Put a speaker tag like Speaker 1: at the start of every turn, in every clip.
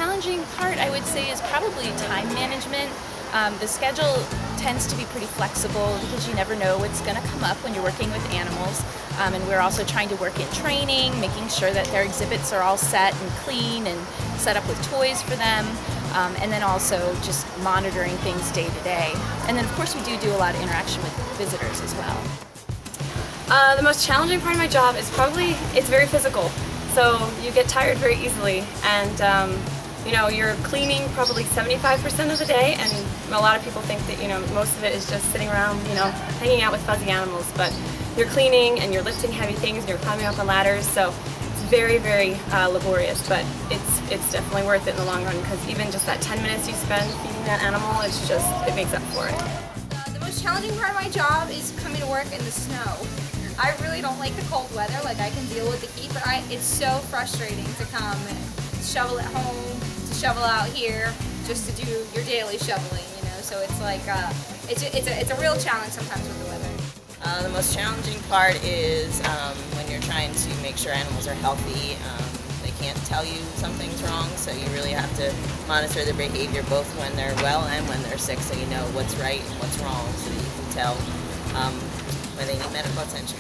Speaker 1: challenging part, I would say, is probably time management. The schedule tends to be pretty flexible because you never know what's going to come up when you're working with animals. And we're also trying to work in training, making sure that their exhibits are all set and clean and set up with toys for them. And then also just monitoring things day to day. And then of course we do a lot of interaction with visitors as well.
Speaker 2: The most challenging part of my job is probably, it's very physical. So you get tired very easily, and you know, you're cleaning probably 75% of the day, and a lot of people think that, you know, most of it is just sitting around, you know, hanging out with fuzzy animals, but you're cleaning and you're lifting heavy things and you're climbing up on ladders, so it's very, very laborious, but it's definitely worth it in the long run, because even just that 10 minutes you spend feeding that animal, it's just, it makes up for it.
Speaker 3: The most challenging part of my job is coming to work in the snow. I really don't like the cold weather, like I can deal with the heat, but it's so frustrating to come and shovel at home, to shovel out here, just to do your daily shoveling, you know, so it's like, it's a real challenge sometimes with the weather.
Speaker 4: The most challenging part is when you're trying to make sure animals are healthy. They can't tell you something's wrong, so you really have to monitor their behavior both when they're well and when they're sick, so you know what's right and what's wrong, so that you can tell when they need medical attention.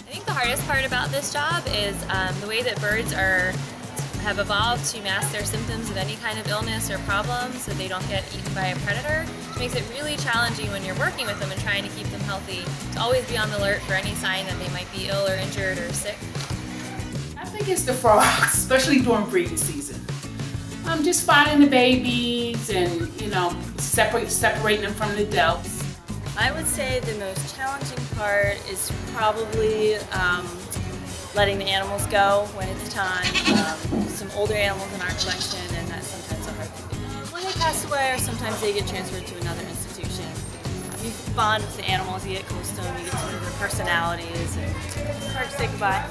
Speaker 5: I think the hardest part about this job is the way that birds have evolved to mask their symptoms of any kind of illness or problem so they don't get eaten by a predator, which makes it really challenging when you're working with them and trying to keep them healthy, to always be on the alert for any sign that they might be ill or injured or sick.
Speaker 6: I think it's the frogs, especially during breeding season. Just finding the babies and, you know, separating them from the adults.
Speaker 7: I would say the most challenging part is probably letting the animals go when it's time. Some older animals in our collection, and that's sometimes a hard thing to do. When they pass away, or sometimes they get transferred to another institution. You bond with the animals, you get close to them, you get to know their personalities, and it's hard to say goodbye.